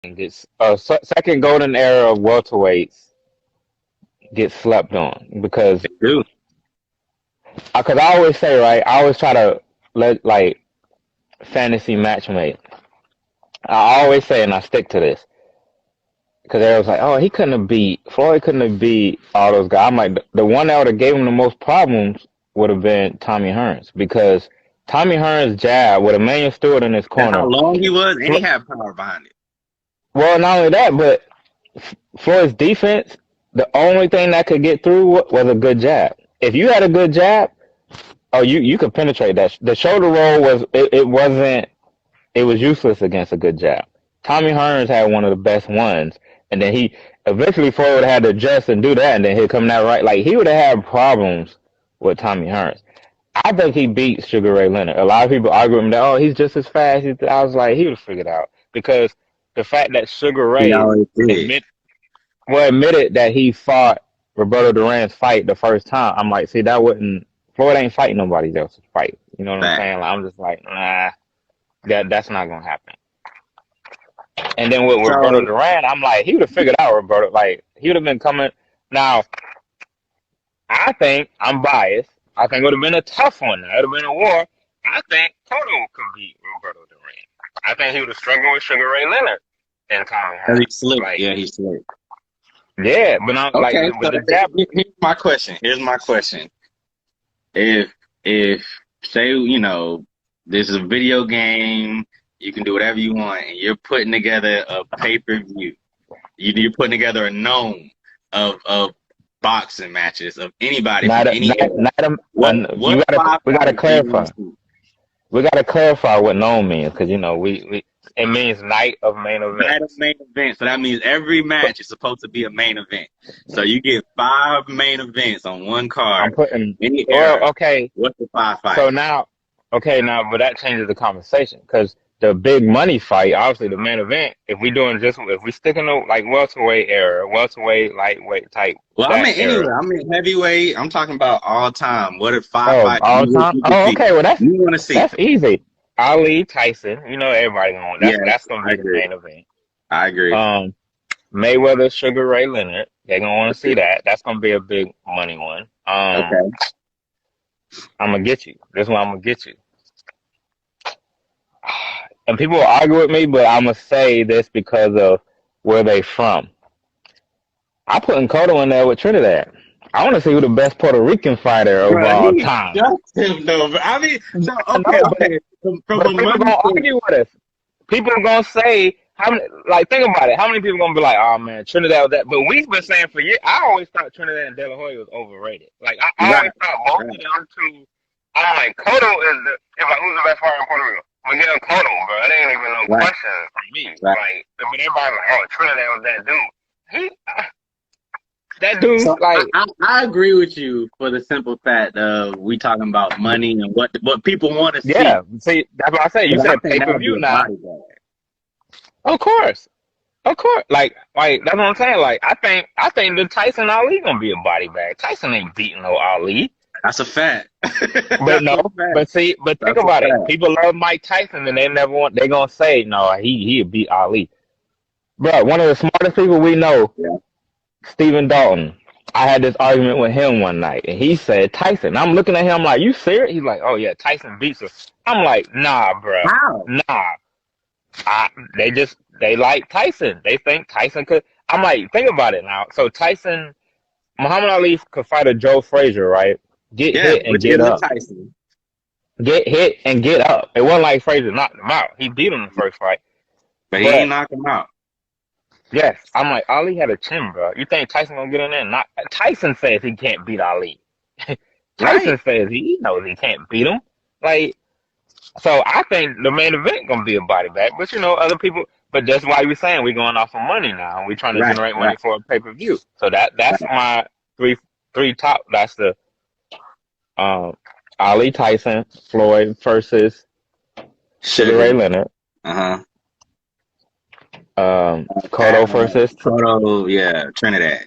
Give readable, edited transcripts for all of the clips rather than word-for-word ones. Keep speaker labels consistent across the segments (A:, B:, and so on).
A: gets second golden era of welterweights gets slept on because
B: Dude,
A: I always say right, I always try to let like fantasy matchmate. I always say, and I stick to this because they was like, oh, he couldn't have beat Floyd, couldn't have beat all those guys. I'm like, the one that would have gave him the most problems would have been Tommy Hearns because Tommy Hearns jab with Emmanuel Stewart in his
B: that's how
A: corner.
B: long he was, and he had power behind it.
A: Well, not only that, but Floyd's defense, the only thing that could get through was a good jab. If you had a good jab, oh, you could penetrate that. The shoulder roll it wasn't it was useless against a good jab. Tommy Hearns had one of the best ones, and then he eventually Floyd would have had to adjust and do that, and then he'd come that right. Like he would have had problems with Tommy Hearns. I think he beat Sugar Ray Leonard. A lot of people argue with him that oh he's just as fast. I was like he would have figured out because the fact that Sugar
B: He
A: Ray
B: always did.
A: admitted that he fought Roberto Duran's fight the first time. I'm like, see, that wouldn't Floyd ain't fighting nobody else's fight. You know what I'm
B: Fact.
A: saying? Like, I'm just like, nah, that's not gonna happen. And then with Roberto
B: So,
A: Duran, I'm like, he would have figured out Roberto. Like, he would have been coming. Now, I think I'm biased. I think it would have been a tough one. It would have been a war. I think Cotto could beat Roberto Duran. I think he would have struggled with Sugar Ray Leonard and Tommy Hearns.
B: he's slick.
A: Like,
B: Yeah, he's slick.
A: yeah, but I'm like
B: Okay,
A: with
B: so
A: the jab.
B: here's my question. Here's my question. If say this is a video game, you can do whatever you want, and you're putting together a pay-per-view. You're putting together a gnome of boxing matches of anybody from any era. What five
A: we gotta
B: fighters do you want
A: clarify.
B: to see?
A: We gotta clarify what known means because we it means night of main event.
B: Night of main event. So that means every match is supposed to be a main event. So you get 5 main events on one
A: I'm
B: card.
A: putting
B: Any era.
A: okay.
B: What's the 5 fight?
A: So now but that changes the conversation because the big money fight, obviously the main event. If we sticking to like welterweight era, welterweight, lightweight type.
B: Well, I mean
A: Era.
B: anywhere. I mean heavyweight. I'm talking about all time. What if 5
A: Oh,
B: fights
A: all time.
B: you
A: Oh,
B: see?
A: okay. Well,
B: You want to see?
A: that's easy. Ali, Tyson. You know everybody going. That's gonna
B: I
A: be the
B: agree.
A: main event.
B: I agree.
A: Mayweather, Sugar Ray Leonard. They're gonna want to see that. That's gonna be a big money one.
B: Okay.
A: I'm gonna get you. This one I'm gonna get you. And people will argue with me, but I'm gonna say this because of where they from. I putting Cotto in there with Trinidad. I want to see who the best Puerto Rican fighter of all
B: He
A: time.
B: just him though. I mean, so
A: No,
B: okay. From
A: but
B: a
A: people
B: money
A: gonna
B: thing,
A: argue with us. People are gonna say how many. Like, think about it. How many people gonna be like, "Oh man, Trinidad was that?" But we've been saying for years. I always thought Trinidad and De La Hoya was overrated. Like, I always
B: right,
A: thought both
B: right,
A: of them two. I'm like, Cotto is the. If like, who's the best fighter in Puerto Rico? Miguel Cotto, bro. It ain't even no
B: right,
A: question for me.
B: right.
A: Like, but everybody's like, "Oh, Trinidad was that dude." He, that dude,
B: So
A: like,
B: I agree with you for the simple fact of we talking about money and what people want to see.
A: yeah. See, that's what I say. You
B: But I
A: said
B: think
A: pay
B: that
A: per
B: would be
A: view
B: a
A: now.
B: body bag.
A: Of course. Of course, like that's what I'm saying. Like I think the Tyson Ali gonna be a body bag. Tyson ain't beating no Ali,
B: That's a fact.
A: but
B: That's a
A: no.
B: fact.
A: But think
B: That's a
A: about it.
B: fact.
A: People love Mike Tyson, and they never want. They gonna say no. He beat Ali, bro. One of the smartest people we know,
B: Yeah.
A: Stephen Dalton. I had this argument with him one night, and he said Tyson. I'm looking at him I'm like, you serious? He's like, oh yeah, Tyson beats us. I'm like, nah, bro,
B: How?
A: nah. They like Tyson. They think Tyson could. I'm like, think about it now. So Muhammad Ali could fight a Joe Frazier, right? Get
B: Yeah,
A: hit and
B: which
A: get
B: isn't
A: up.
B: Tyson.
A: Get hit and get up. It wasn't like Frazier knocked him out. He beat him the first fight.
B: But he
A: But
B: ain't knock him out.
A: yes, I'm like, Ali had a chin, bro. You think Tyson gonna get in there? Not Tyson says he can't beat Ali. Tyson
B: Right.
A: says he knows he can't beat him. Like, so I think the main event gonna be a body bag. But other people. But that's why we're saying we're going off of money now. We're trying to
B: Right.
A: generate money
B: Right.
A: for a pay per view. So that's
B: Right.
A: my three top. That's the Ali Tyson, Floyd versus Sugar Ray
B: Sugar.
A: Leonard,
B: Uh-huh.
A: Cotto versus.
B: Cotto, yeah, Trinidad.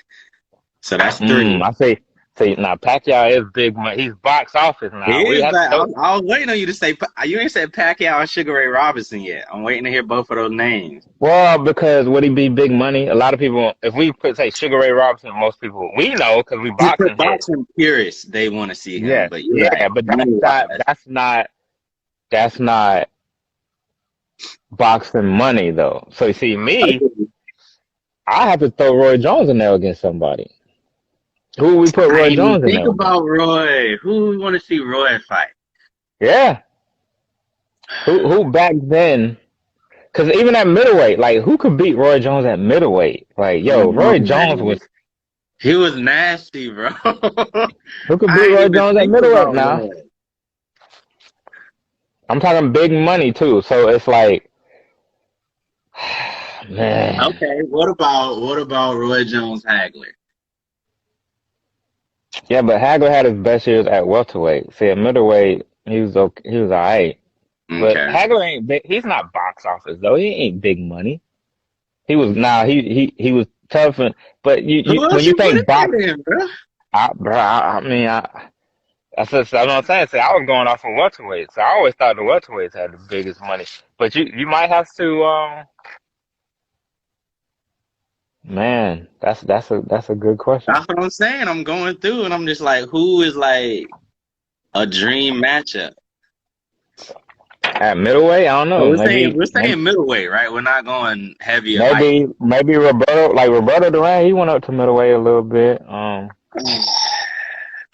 B: So that's 3.
A: I say See, now Pacquiao is big money. He's box office
B: He
A: now. We
B: is,
A: have
B: but
A: to.
B: I was waiting on you to say you ain't said Pacquiao or Sugar Ray Robinson yet. I'm waiting to hear both of those names.
A: Well, because would he be big money? A lot of people, if we put say Sugar Ray Robinson, most people we know because we
B: Just for
A: boxing hit.
B: boxing purists, they want to see him.
A: Yes,
B: But you're
A: yeah,
B: right.
A: but
B: Money wise,
A: that's not boxing money though. So you see, me, I have to throw Roy Jones in there against somebody. Who we put
B: I
A: Roy
B: ain't even
A: Jones in
B: think
A: there against?
B: about Roy. Who we want to see Roy fight?
A: Yeah, who back then? Because even at middleweight, like who could beat Roy Jones at middleweight? Like
B: I
A: yo,
B: don't
A: Roy
B: know,
A: Jones
B: man.
A: was.
B: He was nasty, bro.
A: Who could beat
B: I ain't
A: Roy
B: even
A: Jones at
B: think
A: middleweight
B: about
A: now?
B: Roy.
A: I'm talking big money too. So it's like, man.
B: Okay, what about Roy Jones Hagler?
A: Yeah, but Hagler had his best years at welterweight. See, at middleweight, he was okay, he was alright. But
B: Okay.
A: Hagler ain't big. He's not box office though. He ain't big money. He was now he was tough and but you
B: Who
A: when
B: else
A: you
B: you put
A: think
B: in
A: box,
B: there, bro?
A: I mean that's what I'm saying. See, I was going off of welterweight, so I always thought the welterweights had the biggest money. But you might have to man, that's a good question.
B: That's what I'm saying. I'm going through and I'm just like, who is like a dream matchup?
A: At middleweight, I don't
B: So
A: know.
B: we're saying middleweight, right? We're not going heavy or light.
A: Maybe Roberto Duran. He went up to middleweight a little bit.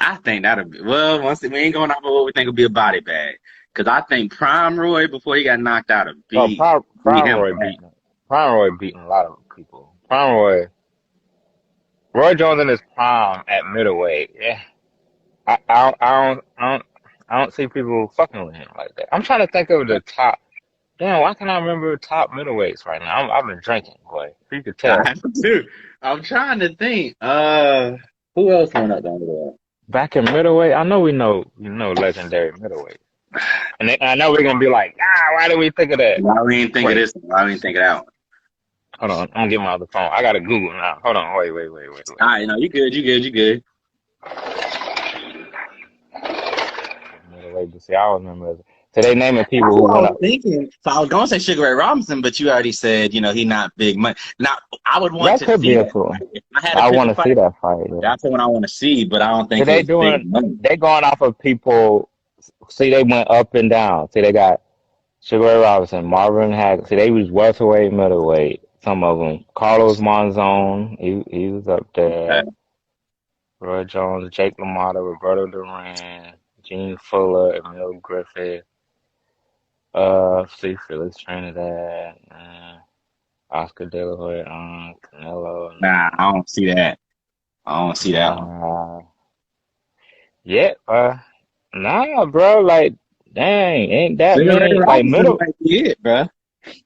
B: I think that'll be well. Once we ain't going off of what we think will be a body bag, because I think Prime Roy before he got knocked out of
A: Well,
B: beat him bad.
A: Prime Roy beating a lot of people. Roy Jones in his prime at middleweight. Yeah, I don't see people fucking with him like that. I'm trying to think of the top. Damn, why can't I remember top middleweights right now? I've been drinking, boy. You could tell.
B: I do. I'm trying to think. Who else went up there?
A: Back in middleweight, I know legendary middleweight, and I know we're gonna be like, why do we think of that?
B: Why we ain't think of
A: Wait,
B: this one? Why we ain't think of that one?
A: hold on, I'm gonna get my other phone. I gotta Google now. Hold on, wait.
B: All right, no, you good, you good.
A: Middleweight, but see, I always remember. So they naming people
B: That's
A: who
B: what I
A: went
B: was
A: up.
B: thinking. So I was gonna say Sugar Ray Robinson, but you already said, he not big money. Now I would want
A: That
B: to
A: could
B: see
A: be a
B: that
A: cool.
B: fight. If I had to
A: I
B: pick
A: want
B: a
A: to see
B: fight,
A: that fight. Yeah.
B: that's the one I want to see. But I don't
A: So
B: think it's big money.
A: they going off of people. See, they went up and down. See, they got Sugar Ray Robinson, Marvin Hagler. See, they was welterweight, middleweight. Some of them. Carlos Monzon, he was up
B: Okay.
A: there. Roy Jones, Jake LaMotta, Roberto Duran, Gene Fuller, Emil Griffith. See, Felix Trinidad, Oscar De La Hoya, Canelo,
B: Nah, I don't see that. I don't see that one.
A: nah. Yeah, nah, bro. Like, dang, ain't that
B: Sugar Ray
A: many? Like
B: Robinson
A: middle.
B: might be it, bro.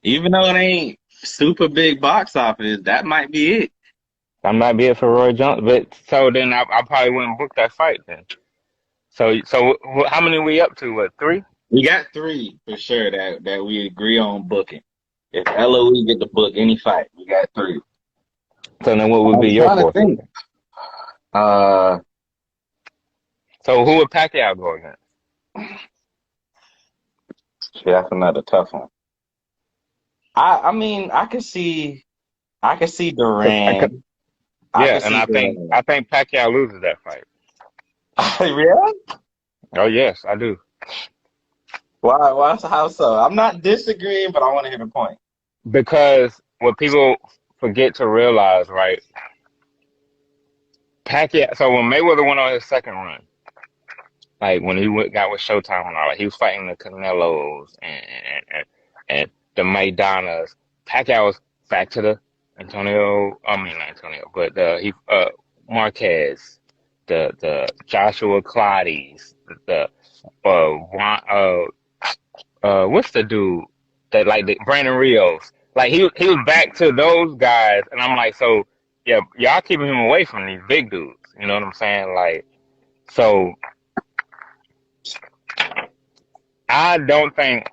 B: Even though it ain't super big box office, that might be it.
A: That might be it for Roy Jones. But so then I probably wouldn't book that fight then. How many we up to? What, three?
B: We got three for sure that we agree on booking. If LOE get to book any fight, we got three.
A: So then what would be
B: I'm
A: your
B: trying to
A: fourth one?
B: think. Uh,
A: So who would Pacquiao go against?
B: shit, that's another tough one. I mean, I can see
A: 'Cause
B: Duran. I
A: yeah,
B: can
A: and
B: see Duran.
A: I think Pacquiao loses that fight.
B: Yeah?
A: Oh yes, I do.
B: Why? Why? How so? I'm not disagreeing, but I want to hear the point.
A: Because what people forget to realize, right? Pacquiao. So when Mayweather went on his second run, like when got with Showtime and all that, he was fighting the Canelos and the Maidanas. Pacquiao was back to the Antonio. I mean not Antonio, but Marquez, the Joshua Claudi's, the what's the dude that like the Brandon Rios? Like he was back to those guys, and I'm like, so yeah, y'all keeping him away from these big dudes. You know what I'm saying? Like, so I don't think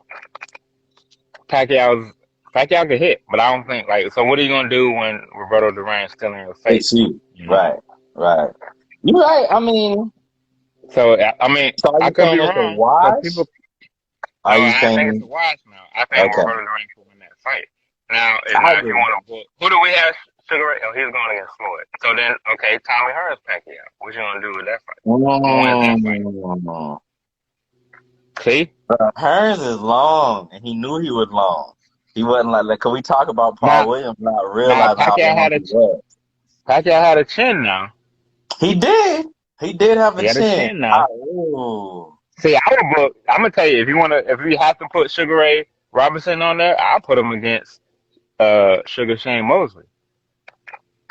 A: Pacquiao's Pacquiao could hit, but I don't think like. So what are you gonna do when Roberto Duran's still in your
B: It's
A: face?
B: you.
A: You know?
B: Right. Right. You're right. I mean,
A: So I mean,
B: so are
A: I
B: you
A: could be
B: saying it's a
A: wrong because
B: wash?
A: people. No,
B: Are you
A: I think it's a
B: saying
A: wash now. I think
B: okay?
A: Roberto Duran can win that fight. Now,
B: I
A: if you
B: agree.
A: want to book, who do we have? Sugar Ray? Oh, he's going against Floyd. So then, okay, Tommy Hearns Pacquiao. What you gonna do with that fight? Who wins that fight?
B: Mm.
A: See?
B: Hearns is long, and he knew he was long. He wasn't like, can we talk about
A: Now,
B: Paul Williams not
A: now
B: realizing how
A: Pacquiao
B: long
A: had a
B: he was?
A: Pacquiao had a chin now.
B: He did. He did have
A: He
B: a
A: had a
B: chin.
A: chin now.
B: Ooh.
A: See, I would book. I'm gonna tell you if you have to put Sugar Ray Robinson on there, I'll put him against Sugar Shane Mosley.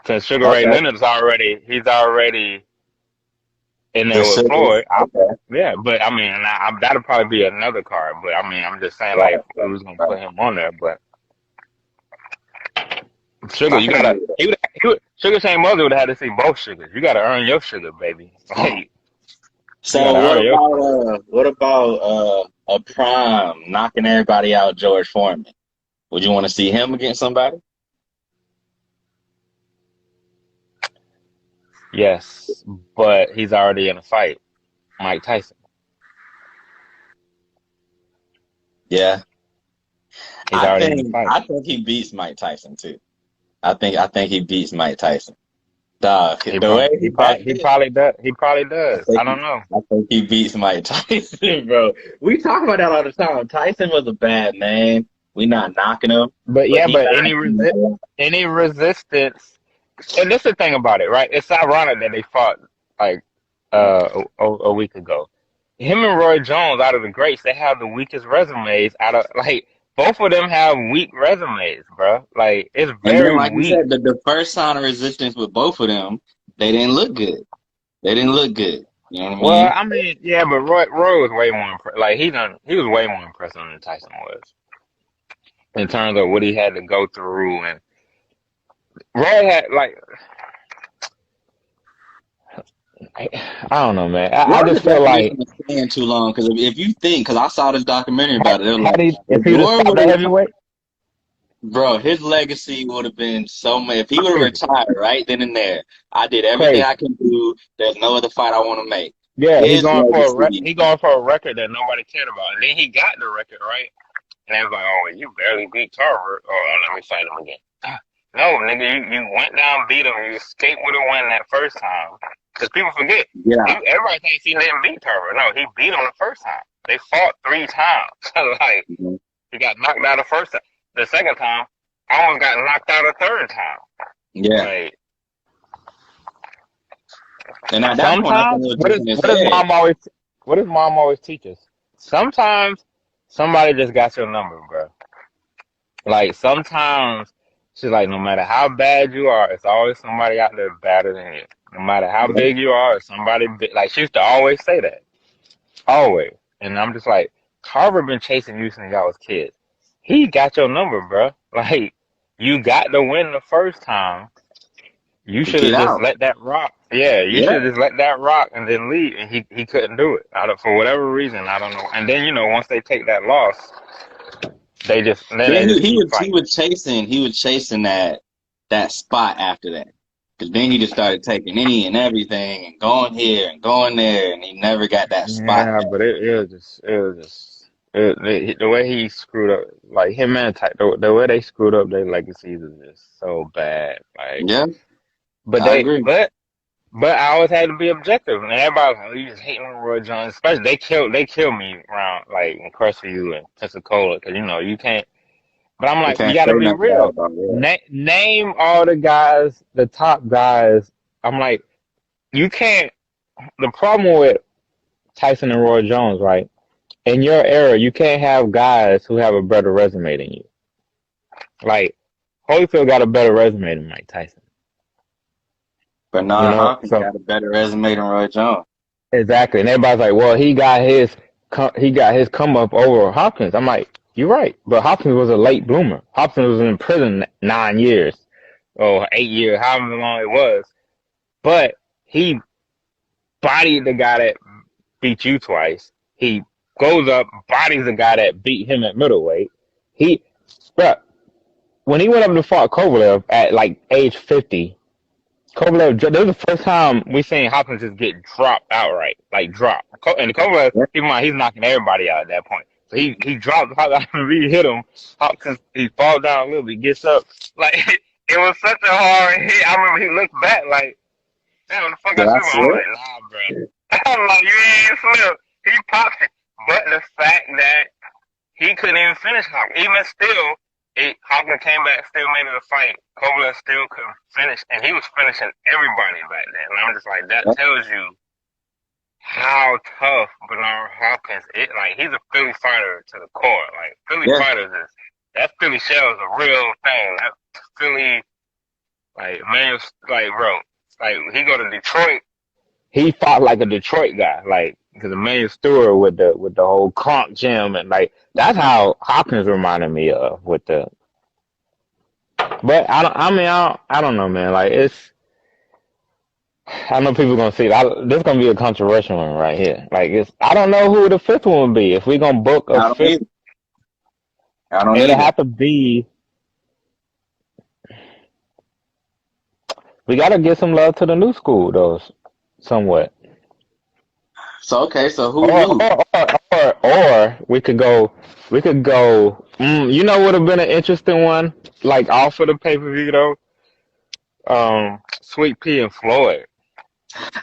A: Since Sugar Ray
B: Okay.
A: Leonard's already in there
B: The
A: with
B: sugars.
A: Floyd.
B: Okay.
A: Yeah, but I mean, that'll probably be another card. But I mean, I'm just saying
B: Right.
A: like who's gonna
B: Right.
A: put him on there. But Sugar,
B: I
A: you
B: can agree
A: gotta
B: with that.
A: Sugar Shane Mosley would have had to see both sugars. You gotta earn your sugar, baby. Like you
B: So
A: gotta earn your sugar.
B: what about a prime knocking everybody out, George Foreman? Would you want to see him against somebody?
A: Yes, but he's already in a fight. Mike Tyson.
B: Yeah.
A: He's already in a fight.
B: I think he beats Mike Tyson too. I think he beats Mike Tyson. Dog, the way he
A: He
B: acted,
A: probably does. He probably
B: I
A: does.
B: think
A: I don't know.
B: I think he beats Mike Tyson, bro. We talk about that all the time. Tyson was a bad man. We not knocking him,
A: But
B: but
A: yeah,
B: he
A: but
B: backed him up a lot.
A: any resistance, and this is the thing about it, right? It's ironic that they fought like a week ago. Him and Roy Jones, out of the greats, they have the weakest resumes. Out of like both of them have weak resumes, bro. Like it's
B: And then,
A: very
B: like you
A: weak.
B: said, the first sign of resistance with both of them, they didn't look good. They didn't look good. You know what I
A: Well,
B: mean?
A: I mean, yeah, but Roy was way more like he was way more impressive than Tyson was in terms of what he had to go through, and Roy had like I, I don't know, man. I
B: Roy
A: just
B: was
A: feel
B: definitely
A: like
B: on the stand too long because if you think, because I saw this documentary about it, they're like,
A: had he if
B: if
A: he would have
B: Roy
A: stopped
B: would
A: at
B: have
A: heavyweight,
B: bro, his legacy would have been so much. If he would have
A: crazy,
B: retired right then and there, I did everything I
A: crazy.
B: can do. There's no other fight I want to make.
A: Yeah,
B: His legacy,
A: he going for a record that nobody cared about, and then he got the record right, and they was like, oh, well, you barely beat Tarver. Oh, let me fight him again. No, nigga, you went down, beat him, you escaped with a win that first time. Because people forget,
B: yeah.
A: everybody thinks he didn't beat Tarver. No, he beat him the first time. They fought 3 times. Like
B: Mhm.
A: he got knocked out the first time. The second time, almost got knocked out a third time.
B: Yeah.
A: Like
B: And at that point, I think
A: sometimes,
B: it was just in his
A: what does
B: head.
A: mom always teach us? Sometimes somebody just got your number, bro. Like sometimes she's like, no matter how bad you are, it's always somebody out there better than you. No matter how
B: Yeah.
A: big you are, it's somebody big. Like she used to always say that, always. And I'm just like, Carver been chasing you since y'all was kids. He got your number, bro. Like you got the win the first time. You should
B: Get
A: have just
B: out.
A: let that rock. Yeah, you
B: Yeah.
A: should have just let that rock and then leave. And he couldn't do it. I don't, for whatever reason, I don't know. And then once they take that loss, they
B: Then
A: just keep
B: he
A: fighting.
B: was chasing that spot after that. Because then he just started taking any and everything and going here and going there, and he never got that spot
A: Yeah,
B: back.
A: but it was just the way he screwed up, like him and Ty, the way they screwed up their legacies is just so bad. Like,
B: Yeah,
A: but
B: I agree.
A: I always had to be objective, and everybody was like, oh, you just hating on Roy Jones. Especially they killed me around like in Crestview and Pensacola because you can't. But I'm
B: You
A: like, you
B: can't
A: got
B: say
A: to be
B: nothing bad
A: real.
B: about Roy.
A: Name all the guys, the top guys. I'm like, you can't. The problem with Tyson and Roy Jones, right? In your era, you can't have guys who have a better resume than you. Like Holyfield got a better resume than Mike Tyson.
B: Bernard Hopkins
A: So
B: got a better resume than Roy Jones.
A: exactly, and everybody's like, "Well, he got his come up over Hopkins." I'm like, "You're right," but Hopkins was a late bloomer. Hopkins was in prison 9 years or 8 years, however long it was. But he bodied the guy that beat you twice. He goes up, bodies the guy that beat him at middleweight. He, bruh, when he went up to fight Kovalev at like age 50, Kovalev, this is the first time we seen Hopkins just get dropped outright, like dropped. And Kovalev, keep in mind, he's knocking everybody out at that point. So he drops Hopkins, he hit him. Hopkins, he falls down a little bit, gets up. Like, it was such a hard hit. I remember he looked back like, damn, the fuck
B: Did
A: I
B: I
A: do? I'm
B: slip?
A: like, nah, bro. I'm like, you ain't slip. He popped it. But the fact that he couldn't even finish Hopkins, even still, Hopkins came back, still made it a fight. Kovalev still couldn't finish, and he was finishing everybody back then. And I'm just like, that tells you how tough Bernard Hopkins is. Like, he's a Philly fighter to the core. Like, Philly fighters that Philly shell is a real thing. That Philly, like, man, like, bro, like, he go to Detroit, he fought like a Detroit guy, like, because Emmanuel Stewart with the whole Kronk gym, and like, that's how Hopkins reminded me of with the. But I don't know, man. Like, I know people gonna see this gonna be a controversial one right here. Like, I don't know who the fifth one would be if we gonna book a fifth.
B: I don't
A: It'll have to be. We gotta give some love to the new school, though, somewhat.
B: So okay, so who knew?
A: Or we could go. You know, would have been an interesting one, like off of the pay per view though. Sweet Pea and Floyd.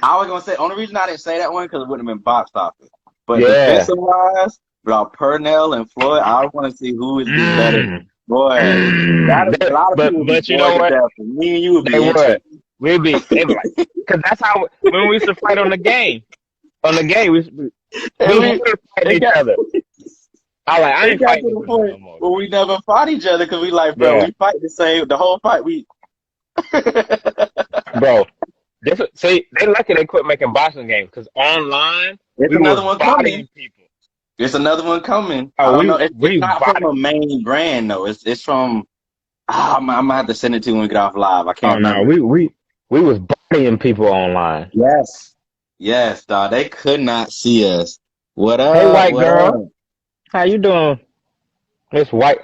B: I was gonna say only reason I didn't say that one because it wouldn't have been box office. But
A: Yeah.
B: defensive wise, without Purnell and Floyd, I want to see who is better. Boy, a lot of people.
A: But you know what?
B: Me and you would be.
A: We'd be like, because that's how when we used to fight on the game. On the game, we would fight each other. I ain't fighting
B: to the point no more. But we never fought each other because we like, bro, we fight the same. The whole fight,
A: bro. See, they lucky they quit making boxing games because online,
B: it's another one coming. People. It's another one coming. I don't know. It's not from a main brand though. It's from. I'm gonna have to send it to you when we get off live. I can't.
A: Oh no, we was bodying people online.
B: Yes, dog. They could not see us. What up?
A: Hey, white girl. How you doing? This white.